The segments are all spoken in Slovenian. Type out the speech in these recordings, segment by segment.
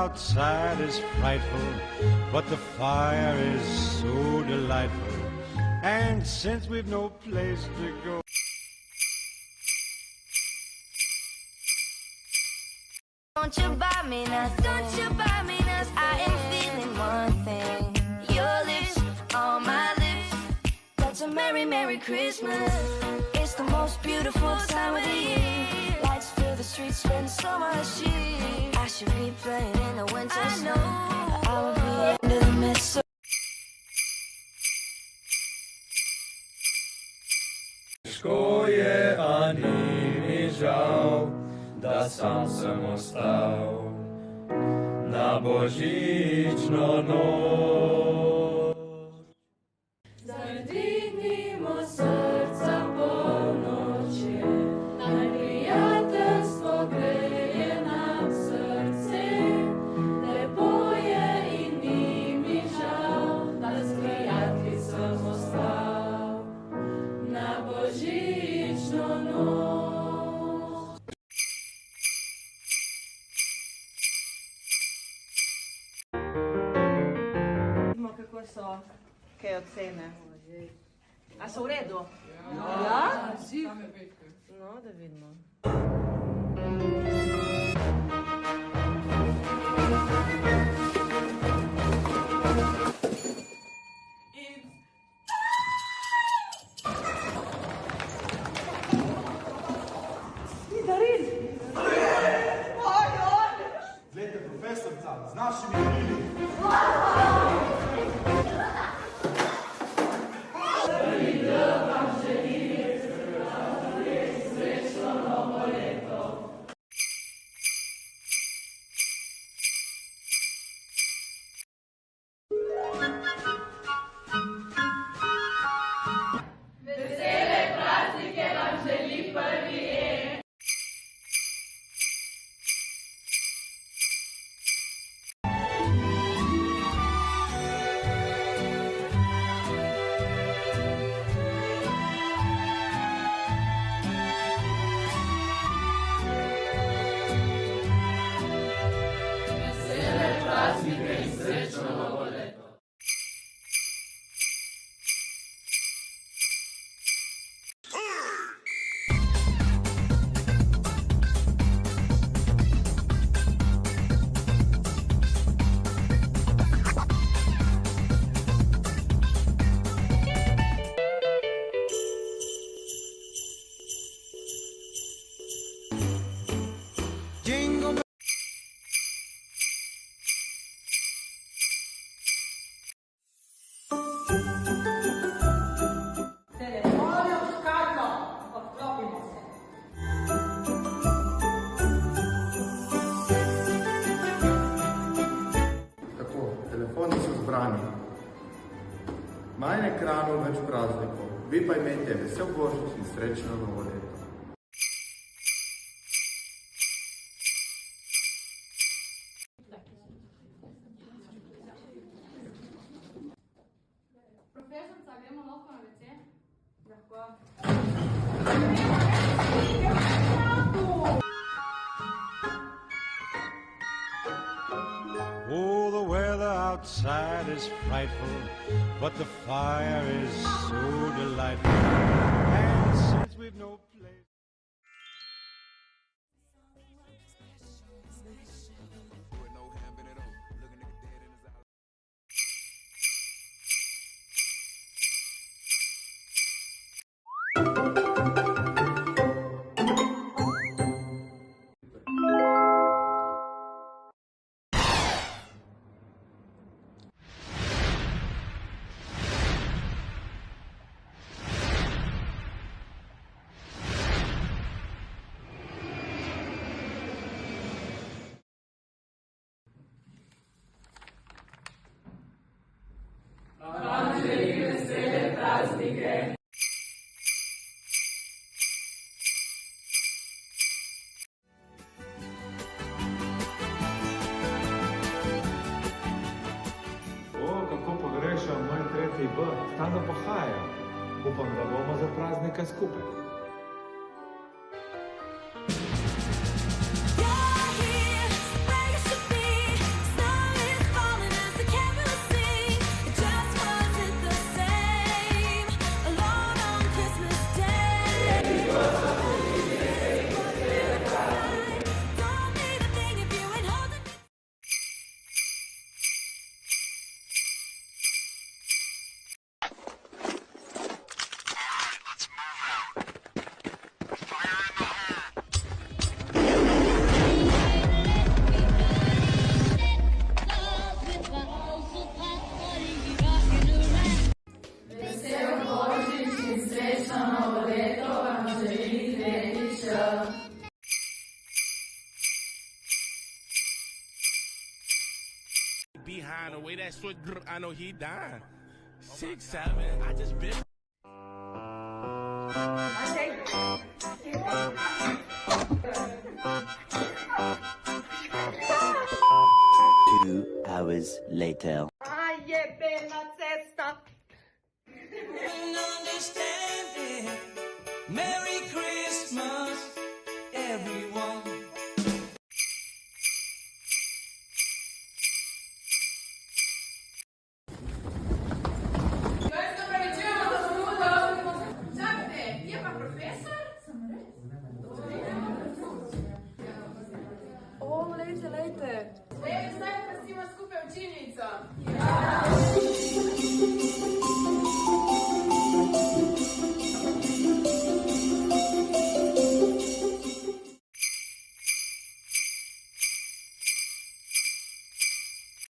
outside is frightful, but the fire is so delightful. And since we've no place to go, don't you buy me nothing, don't you buy me nothing. I am feeling one thing, your lips on my lips. That's a merry, merry Christmas. It's the most beautiful time of the year. Lights fill the streets, spend so much cheer. I should be playing in the winter snow. I will be under the mistletoe. Težko je, a ni mi žal, da sam sem ostal na božično noč. Zadignimo srca polnoči, naj prijateljstvo greje nam srce. Lepo je in ni mi žal, da s prijatelji sem ostal na božično noč. Kako so kaj ocene? A so v redu? Ja? No, da vidimo. Glejte, profesorca, z našimi darili. Manj ekranov, več praznikov. Vi pa imejte vesel Božič in srečno novo leto. Profesorca, gremo lahko na WC? Lahko. oh, the weather outside is frightful, but the fire is so delightful. And since we've no place. B, stalno pohaja. Upam, da bomo za praznika skupaj. You're here, place to be. behind. The way that switch, I know he dying. 6'7", I just been. Two hours later. A jebena cesta. Merry Christmas, everyone. Čakajte, je pa profesor? O, lejte. Zdaj pa si ima skupaj učilnico.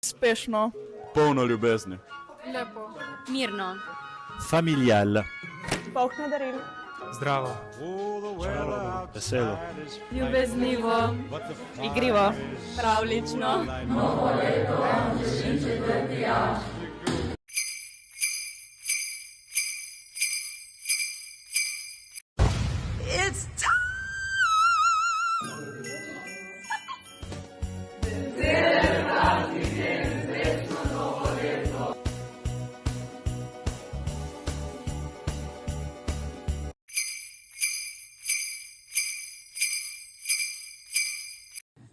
Uspešno. Polno ljubezni. Lepo. Mirno. Familial. Polhne daril. Zdravo. Veselo. Ljubeznivo. Igrivo. Pravlično. Novo leto vam želim četrtjač. It's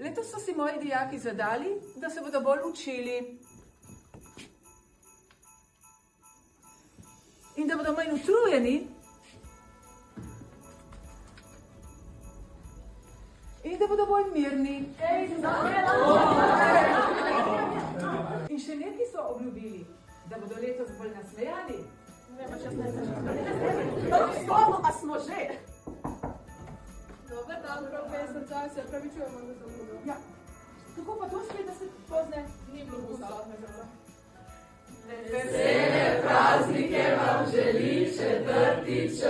Letos so si moji dijaki zadali, da se bodo bolj učili. In da bodo manj utrujeni. In da bodo bolj mirni. In še neki so obljubili, da bodo letos bolj nasmejani. A smo že? Dobar dan, profesor, se opravičujemo za zamudo. Ja. Kako pa to spet, da se pozne? Ni bilo gusotnega. Vesele praznike vam želi četrti Č.